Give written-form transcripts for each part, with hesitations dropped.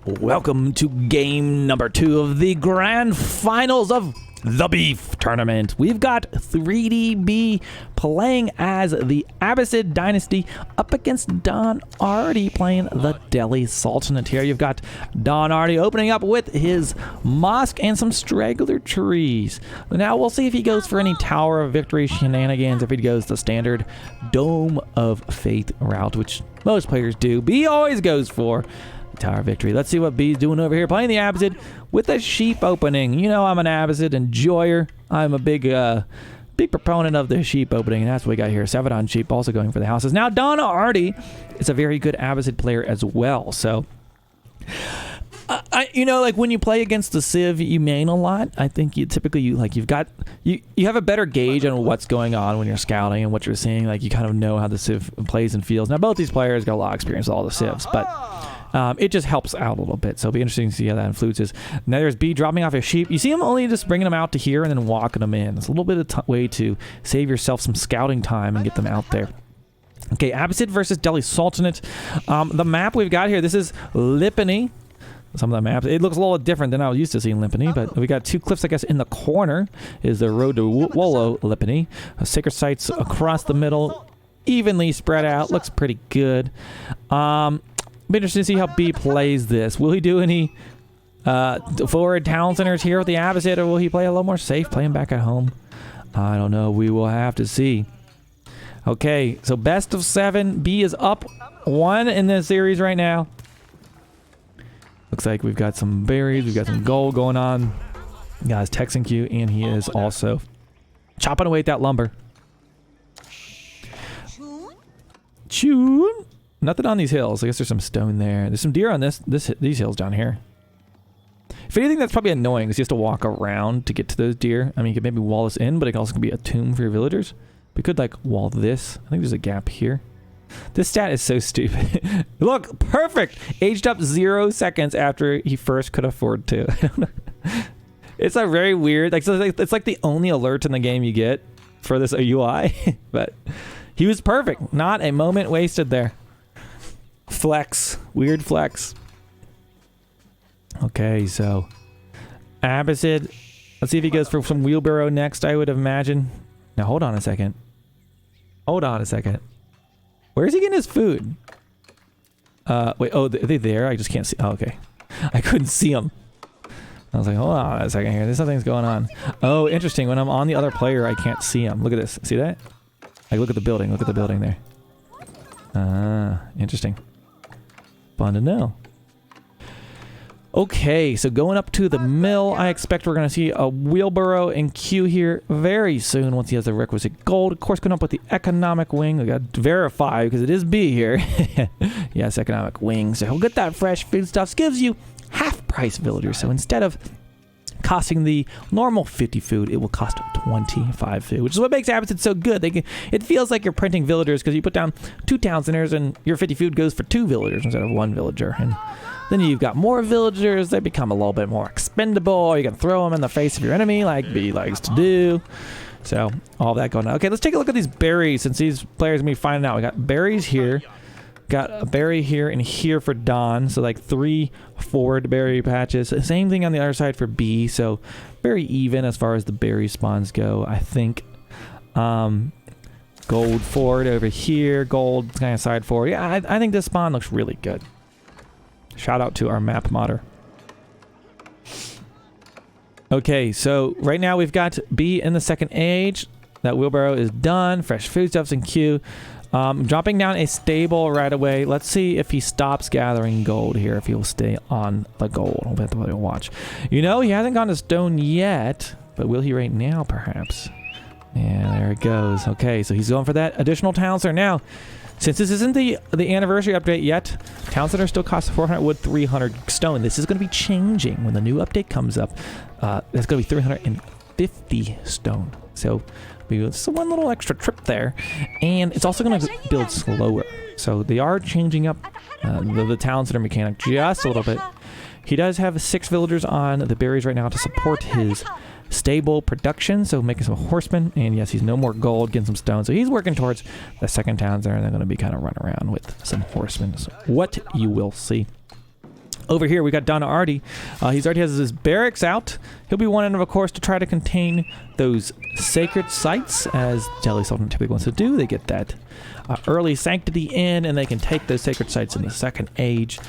Welcome to game number 2 of the grand finals of the Beef Tournament. We've got 3DB playing as the Abbasid Dynasty up against Don Artie playing the Delhi Sultanate. Here you've got Don Artie opening up with his mosque and some straggler trees. Now we'll see if he goes for any Tower of Victory shenanigans, if he goes the standard Dome of Faith route, which most players do. B always goes for Tower of Victory. Let's see what B's doing over here, playing the Abbasid with a sheep opening. You know I'm an Abbasid enjoyer. I'm a big proponent of the sheep opening, and that's what we got here. 7 on sheep, also going for the houses. Now Don Artie is a very good Abbasid player as well, so you know, like when you play against the Civ, you main a lot. I think you typically you have a better gauge on what's going on when you're scouting and what you're seeing. Like you kind of know how the Civ plays and feels. Now both these players got a lot of experience with all the Civs, but it just helps out a little bit, so it'll be interesting to see how that influences. Now there's B dropping off his sheep. You see him only just bringing them out to here and then walking them in. It's a little bit of way to save yourself some scouting time and get them out there. Okay, Abbasid versus Delhi Sultanate. The map we've got here, this is Lipany. Some of the maps, it looks a little different than I was used to seeing Lipany, but we got 2 cliffs, I guess. In the corner is the road to Wollo Lipany. Sacred sites across the middle, evenly spread out. Looks pretty good. Be interesting to see how B plays this. Will he do any forward town centers here with the Abbasid, or will he play a little more safe, playing back at home? I don't know. We will have to see. Okay, so best of 7. B is up 1 in this series right now. Looks like we've got some berries. We've got some gold going on. Guys, texting queue, and he is also chopping away at that lumber. Choo. Nothing on these hills. I guess there's some stone there. There's some deer on these hills down here. If anything, that's probably annoying because you have to walk around to get to those deer. I mean, you could maybe wall this in, but it also could be a tomb for your villagers. We could like wall this. I think there's a gap here. This stat is so stupid. Look, perfect. Aged up 0 seconds after he first could afford to. I don't know. It's a very weird. Like, so it's like the only alert in the game you get for this UI. But he was perfect. Not a moment wasted there. Flex. Weird flex. Okay, so Abbasid. Let's see if he goes for some wheelbarrow next, I would imagine. Now, hold on a second. Hold on a second. Where's he getting his food? Wait, oh, are they there? I just can't see. Oh, okay. I couldn't see them. I was like, hold on a second here. There's something's going on. Oh, interesting. When I'm on the other player, I can't see him. Look at this. See that? Like, look at the building. Look at the building there. Ah, interesting. Fun to know. Okay, so going up to the mill, I expect we're going to see a wheelbarrow in queue here very soon once he has the requisite gold. Of course, going up with the economic wing. We got to verify because it is B here. Yes, economic wing. So he'll get that fresh foodstuffs. Gives you half-price villagers. So instead of costing the normal 50 food, it will cost 25 food, which is what makes Abbasid so good. It feels like you're printing villagers because you put down 2 town centers and your 50 food goes for 2 villagers instead of 1 villager. And then you've got more villagers. They become a little bit more expendable. You can throw them in the face of your enemy like B likes to do. So all that going on. Okay, let's take a look at these berries since these players are going to be finding out. We got berries here. Got a berry here and here for Don. So like 3 forward berry patches. Same thing on the other side for B. So very even as far as the berry spawns go, I think. Gold forward over here. Gold kind of side forward. Yeah, I think this spawn looks really good. Shout out to our map modder. Okay, so right now we've got B in the second age. That wheelbarrow is done. Fresh foodstuffs in queue. Dropping down a stable right away. Let's see if he stops gathering gold here, if he'll stay on the gold. We'll have to watch. You know, he hasn't gone to stone yet, but will he right now, perhaps? Yeah, there it goes. Okay, so he's going for that additional town center. Now, since this isn't the anniversary update yet, town center still costs 400 wood, 300 stone. This is going to be changing when the new update comes up. It's going to be 350 stone. So it's one little extra trip there, and it's also going to build slower. So they are changing up the town center mechanic just a little bit. He does have 6 villagers on the berries right now to support his stable production, so making some horsemen, and yes, he's no more gold, getting some stone, so he's working towards the second town there, and they're going to be kind of running around with some horsemen. So what you will see. Over here, we got Don Artie. He's already has his barracks out. He'll be wanting, of course, to try to contain those sacred sites, as Jelly Sultan typically wants to do. They get that early sanctity in, and they can take those sacred sites in the second age.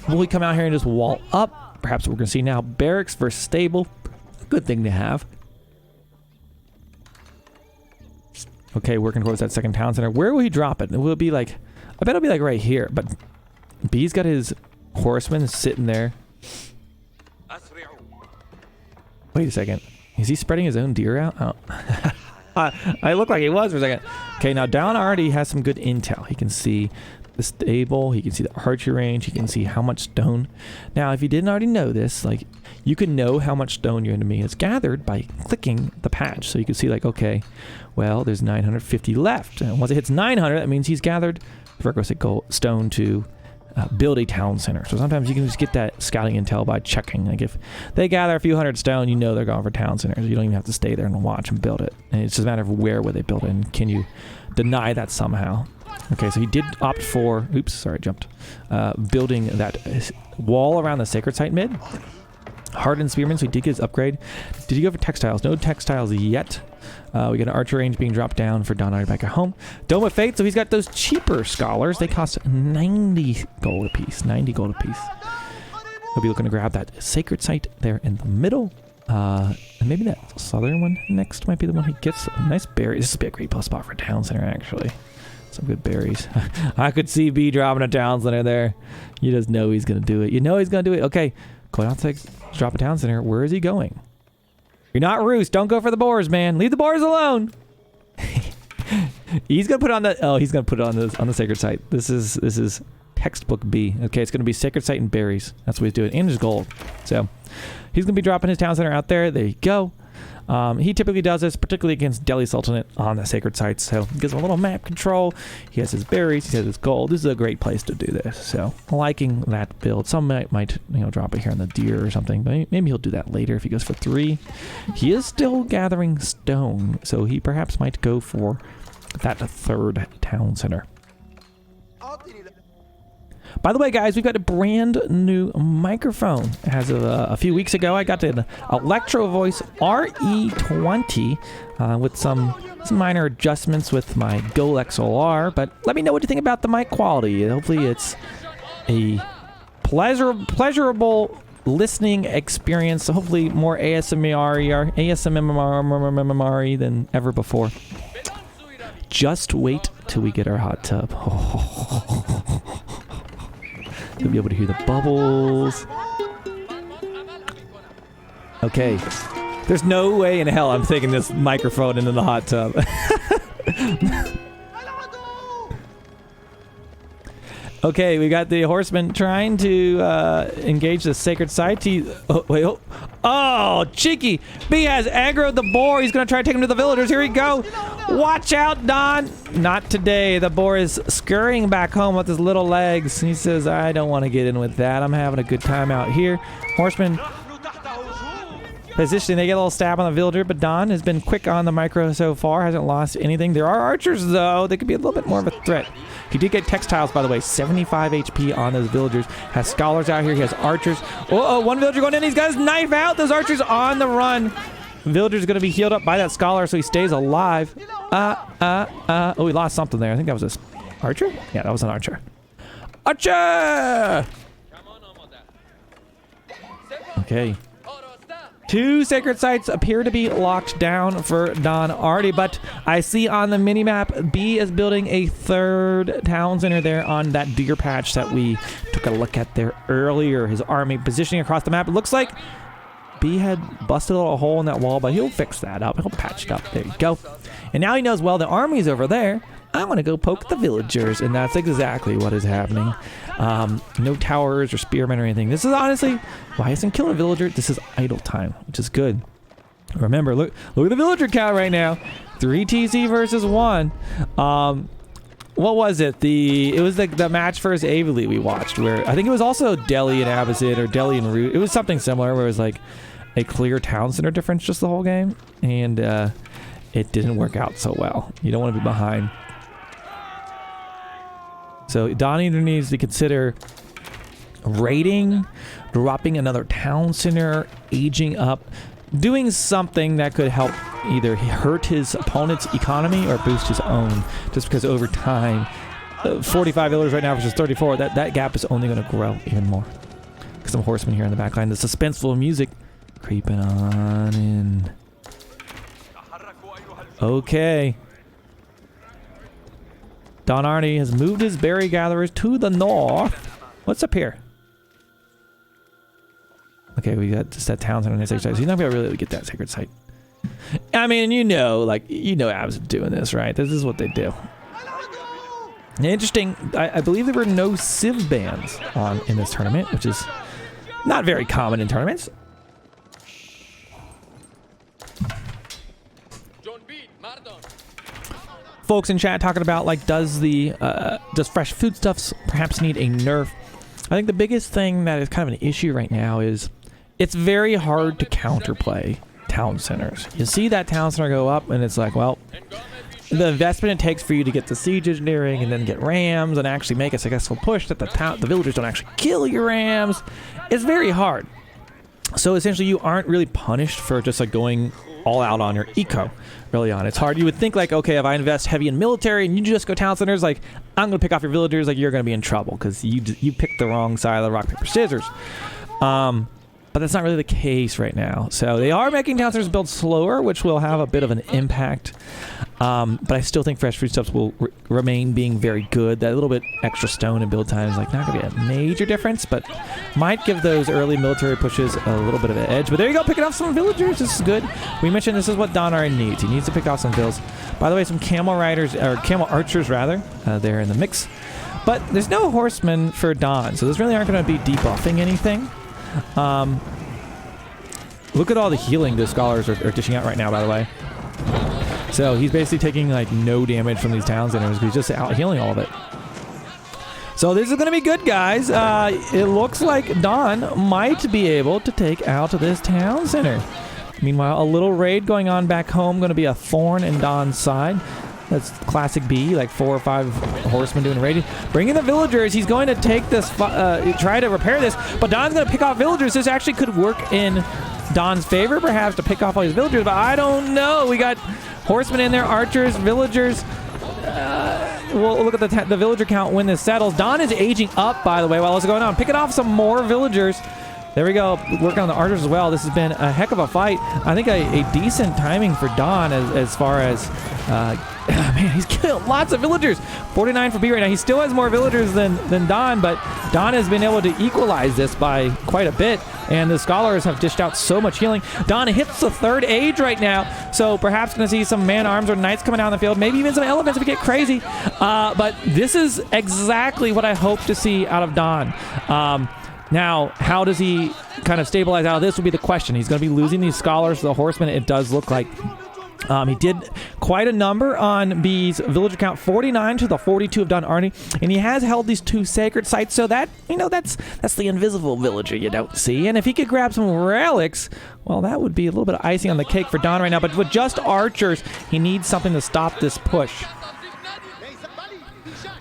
Will he come out here and just wall up? Perhaps what we're going to see now. Barracks versus stable. Good thing to have. Okay, working towards that second town center. Where will he drop it? Will it be like... I bet it'll be like right here, but B's got his... horseman sitting there. Wait a second. Is he spreading his own deer out? Oh. I look like he was for a second. Okay, now Down already has some good intel. He can see the stable. He can see the archery range. He can see how much stone. Now, if you didn't already know this, like, you can know how much stone your enemy has gathered by clicking the patch. So you can see, like, okay, well, there's 950 left. And once it hits 900, that means he's gathered requisite stone to build a town center. So sometimes you can just get that scouting intel by checking. Like if they gather a few hundred stone, you know they're going for town centers. You don't even have to stay there and watch and build it. And it's just a matter of where would they build it, and can you deny that somehow. Okay, so he did opt for, oops, sorry, jumped, building that wall around the sacred site mid. Hardened spearmen, so he did get his upgrade. Did he go for textiles? No textiles yet. We got an archer range being dropped down for Don back at home. Dome of Fate, so he's got those cheaper scholars. They cost 90 gold apiece. 90 gold apiece. He'll be looking to grab that sacred site there in the middle. And maybe that southern one next might be the one he gets. Nice berries. This would be a great plus spot for town center, actually. Some good berries. I could see B dropping a town center there. You just know he's going to do it. You know he's going to do it. Okay, going out to drop a town center. Where is he going? You're not Roos. Don't go for the boars, man. Leave the boars alone. He's gonna put it on the. Oh, he's gonna put it on the sacred site. This is textbook B. Okay, it's gonna be sacred site and berries. That's what he's doing. And his gold. So he's gonna be dropping his town center out there. There you go. He typically does this, particularly against Delhi Sultanate on the sacred sites. So he gives him a little map control. He has his berries. He has his gold. This is a great place to do this. So liking that build. Some might drop it here on the deer or something, but maybe he'll do that later if he goes for 3. He is still gathering stone, so he perhaps might go for that third town center. By the way, guys, we've got a brand new microphone. As of a few weeks ago, I got an Electro Voice RE20 with some minor adjustments with my Goal XLR. But let me know what you think about the mic quality. Hopefully, it's a pleasurable listening experience. So hopefully, more ASMR than ever before. Just wait till we get our hot tub. You'll be able to hear the bubbles. Okay. There's no way in hell I'm taking this microphone into the hot tub. Okay, we got the horseman trying to engage the sacred site. Oh, cheeky! B has aggroed the boar. He's going to try to take him to the villagers. Here we go. Watch out, Don. Not today. The boar is scurrying back home with his little legs. He says, I don't want to get in with that. I'm having a good time out here. Horseman positioning. They get a little stab on the villager, but Don has been quick on the micro so far. Hasn't lost anything. There are archers, though. They could be a little bit more of a threat. He did get textiles, by the way. 75 HP on those villagers. Has scholars out here. He has archers. Oh, one villager going in. He's got his knife out. Those archers on the run. Villager's going to be healed up by that scholar, so he stays alive. Oh, he lost something there. I think that was a archer? Yeah, that was an archer. Archer! Okay. 2 sacred sites appear to be locked down for Don Artie, but I see on the minimap B is building a 3rd town center there on that deer patch that we took a look at there earlier. His army positioning across the map. It looks like B had busted a little hole in that wall, but he'll fix that up. He'll patch it up. There you go. And now he knows, well, the army's over there. I want to go poke the villagers, and that's exactly what is happening. No towers or spearmen or anything. This is honestly, why isn't kill a villager? This is idle time, which is good. Remember, look at the villager count right now. 3 TC versus 1. What was it? It was the match versus Avili we watched, where I think it was also Delhi and Abbasid or Delhi and Root. It was something similar where it was like a clear town center difference just the whole game, and it didn't work out so well. You don't want to be behind. So Don either needs to consider raiding, dropping another town center, aging up, doing something that could help either hurt his opponent's economy or boost his own, just because over time, 45 villagers right now versus 34, that gap is only going to grow even more. Some horsemen here in the back line. The suspenseful music creeping on in. Okay. Don Arnie has moved his berry gatherers to the north. What's up here? Okay, we got just that town center on the sacred site. So he's not gonna really get that sacred site. I mean, you know Abs doing this, right? This is what they do. Interesting. I believe there were no Civ bans on in this tournament, which is not very common in tournaments. Folks in chat talking about like does fresh foodstuffs perhaps need a nerf? I think the biggest thing that is kind of an issue right now is it's very hard to counterplay town centers. You see that town center go up and it's like, well, the investment it takes for you to get the siege engineering and then get rams and actually make a successful push that the villagers don't actually kill your rams is very hard. So essentially you aren't really punished for just like going all out on your eco early on. It's hard. You would think like, okay, if I invest heavy in military and you just go town centers, like I'm going to pick off your villagers, like you're going to be in trouble because you picked the wrong side of the rock, paper, scissors. But that's not really the case right now. So they are making town centers build slower, which will have a bit of an impact. But I still think fresh foodstuffs will remain being very good. That little bit extra stone and build time is like not going to be a major difference, but might give those early military pushes a little bit of an edge. But there you go, picking off some villagers. This is good. We mentioned this is what Donar needs. He needs to pick off some vills. By the way, some camel riders, or camel archers rather, they're in the mix. But there's no horsemen for Don, so those really aren't going to be debuffing anything. Look at all the healing the scholars are dishing out right now, by the way. So he's basically taking like no damage from these town centers. He's just out healing all of it. So this is going to be good, guys. It looks like Don might be able to take out this town center. Meanwhile, a little raid going on back home. Going to be a thorn in Don's side. That's classic B, like 4 or 5 horsemen doing raiding. Bringing the villagers. He's going to take this, try to repair this. But Don's going to pick off villagers. This actually could work in Don's favor, perhaps, to pick off all these villagers. But I don't know. We got horsemen in there, archers, villagers. We'll look at the villager count when this settles. Don is aging up, by the way, while this is going on. Picking off some more villagers. There we go. Working on the archers as well. This has been a heck of a fight. I think a decent timing for Don as far as... man, he's killed lots of villagers. 49 for B right now. He still has more villagers than Don, but Don has been able to equalize this by quite a bit, and the scholars have dished out so much healing. Don hits the 3rd age right now, so perhaps going to see some man-arms or knights coming out in the field, maybe even some elephants if we get crazy. But this is exactly what I hope to see out of Don. Now, how does he kind of stabilize out of this will be the question. He's going to be losing these scholars, the horsemen, it does look like. He did quite a number on B's villager count, 49 to the 42 of Don Arnie, and he has held these 2 sacred sites, so that, you know, that's the invisible villager you don't see. And if he could grab some relics, well, that would be a little bit of icing on the cake for Don right now. But with just archers, he needs something to stop this push.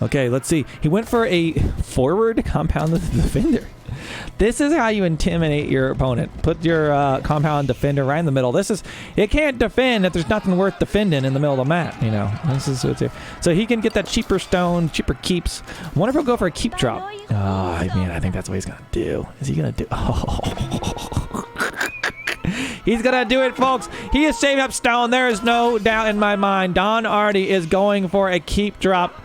Okay, let's see. He went for a forward compound defender. This is how you intimidate your opponent. Put your compound defender right in the middle. It can't defend if there's nothing worth defending in the middle of the map, you know. This is what's here. So he can get that cheaper stone, cheaper keeps. I wonder if he'll go for a keep drop. Oh, man, I think that's what he's going to do. Is he going to do... Oh. He's going to do it, folks. He is saving up stone. There is no doubt in my mind. Don Arnie is going for a keep drop.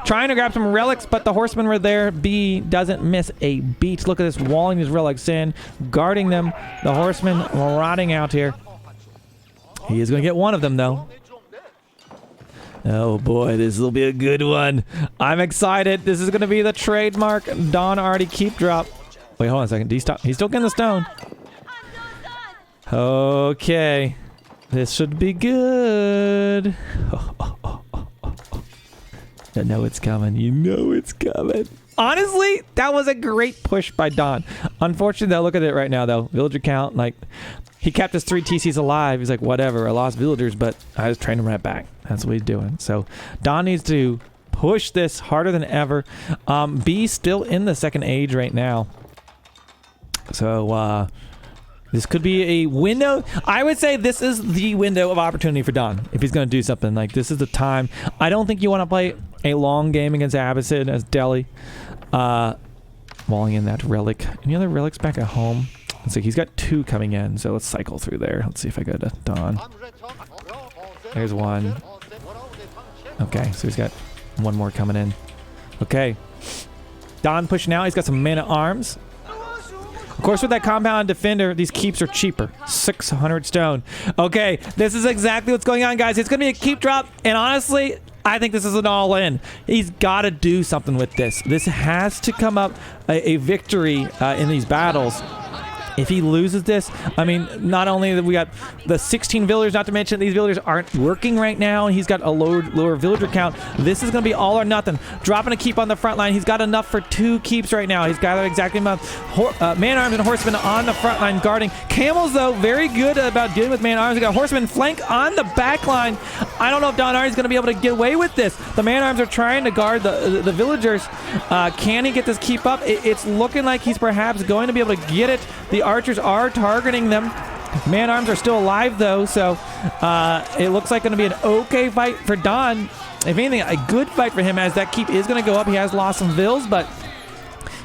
Trying to grab some relics, but the horsemen were there. B doesn't miss a beat. Look at this, walling these relics in, guarding them. The horsemen rotting out here. He is going to get one of them, though. Oh, boy, this will be a good one. I'm excited. This is going to be the trademark Don Arnie keep drop. Wait, hold on a second. He's still getting the stone. Okay. This should be good. You know it's coming. You know it's coming. Honestly, that was a great push by Don. Unfortunately, though, look at it right now, though. Villager count, like, he kept his 3 TCs alive. He's like, whatever, I lost villagers, but I just trained him right back. That's what he's doing. So, Don needs to push this harder than ever. B still in the 2nd age right now. So this could be a window. I would say this is the window of opportunity for Don if he's going to do something. Like, this is the time. I don't think you want to play a long game against Abbasid as Delhi. Walling in that relic. Any other relics back at home? Let's see. He's got 2 coming in, so let's cycle through there. Let's see if I go to Don. There's 1. Okay, so he's got 1 more coming in. Okay. Don pushing out. He's got some man-at-arms. Of course, with that compound defender, these keeps are cheaper. 600 stone. Okay, this is exactly what's going on, guys. It's going to be a keep drop, and honestly, I think this is an all-in. He's got to do something with this. This has to come up a victory in these battles. If he loses this, I mean, not only that we got the 16 villagers, not to mention these villagers aren't working right now, and he's got a lower villager count. This is going to be all or nothing. Dropping a keep on the front line. He's got enough for 2 keeps right now. He's got exactly enough man-arms and horsemen on the front line guarding. Camels, though, very good about dealing with man-arms. We got horsemen flank on the back line. I don't know if Don Artie's going to be able to get away with this. The man-arms are trying to guard the villagers. Can he get this keep up? It's looking like he's perhaps going to be able to get it. The archers are targeting them. Man-arms are still alive, though, so it looks like going to be an okay fight for Don. If anything, a good fight for him, as that keep is going to go up. He has lost some vills, but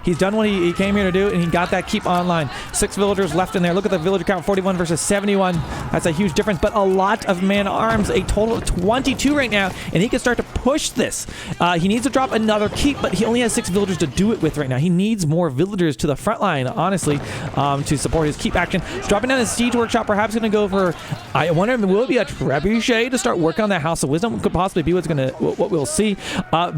he's done what he came here to do, and he got that keep online. 6 villagers left in there. Look at the villager count, 41 versus 71. That's a huge difference, but a lot of man-arms, a total of 22 right now, and he can start to push this. He needs to drop another keep, but he only has 6 villagers to do it with right now. He needs more villagers to the front line, honestly, to support his keep action. He's dropping down his siege workshop, perhaps going to go for, I wonder, will it be a trebuchet to start working on that House of Wisdom? Could possibly be what we'll see.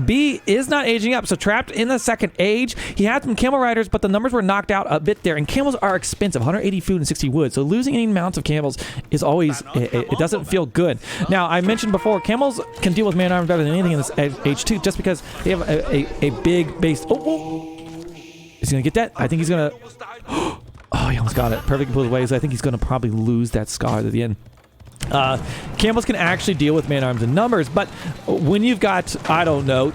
B is not aging up, so trapped in the second age. He had some camel riders, but the numbers were knocked out a bit there, and camels are expensive, 180 food and 60 wood, so losing any mounts of camels is always, it doesn't feel good. Now, I mentioned before, camels can deal with man-arms better than anything in this age 2, just because they have a big base. Oh, is he gonna get that? I think he's gonna. Oh, he almost got it. Perfect pull away, so I think he's gonna probably lose that scar at the end. Camels can actually deal with man-arms in numbers, but when you've got, I don't know,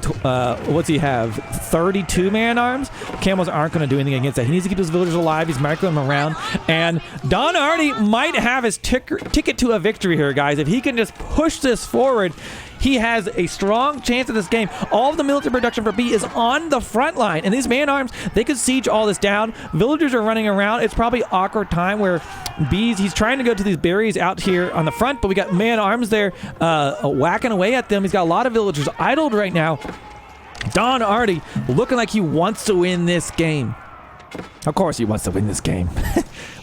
what's he have? 32 man-arms? Camels aren't going to do anything against that. He needs to keep his villagers alive. He's microing them around, and Don Artie might have his ticket to a victory here, guys. If he can just push this forward, he has a strong chance of this game. All of the military production for B is on the front line, and these man-arms, they could siege all this down. Villagers are running around. It's probably awkward time where B's, he's trying to go to these berries out here on the front, but we got man-arms there whacking away at them. He's got a lot of villagers idled right now. Don Artie looking like he wants to win this game. Of course he wants to win this game.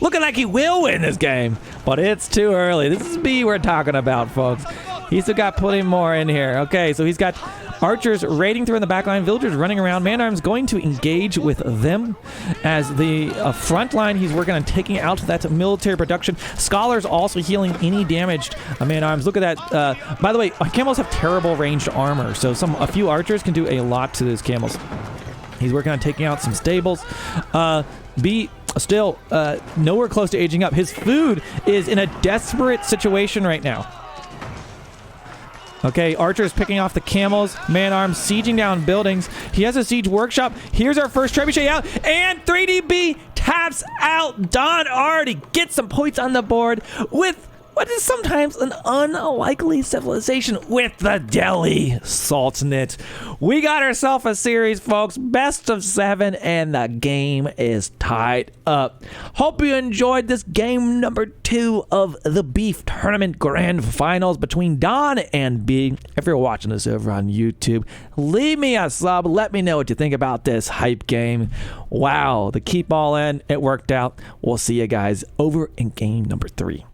Looking like he will win this game, but it's too early. This is B we're talking about, folks. He's still got plenty more in here. Okay, so he's got archers raiding through in the back line, villagers running around, man-arms going to engage with them. As the front line, he's working on taking out that military production. Scholars also healing any damaged man-arms. Look at that. By the way, camels have terrible ranged armor, so a few archers can do a lot to those camels. He's working on taking out some stables. B still nowhere close to aging up. His food is in a desperate situation right now. Okay, archers picking off the camels, man-arms sieging down buildings. He has a siege workshop. Here's our first trebuchet out, and 3DB taps out. Don Artie gets some points on the board with what is sometimes an unlikely civilization with the Delhi Sultanate. We got ourselves a series, folks. Best of 7, and the game is tied up. Hope you enjoyed this game number 2 of the Beef Tournament Grand Finals between Don and B. If you're watching this over on YouTube, leave me a sub. Let me know what you think about this hype game. Wow, the keep all in, it worked out. We'll see you guys over in game number 3.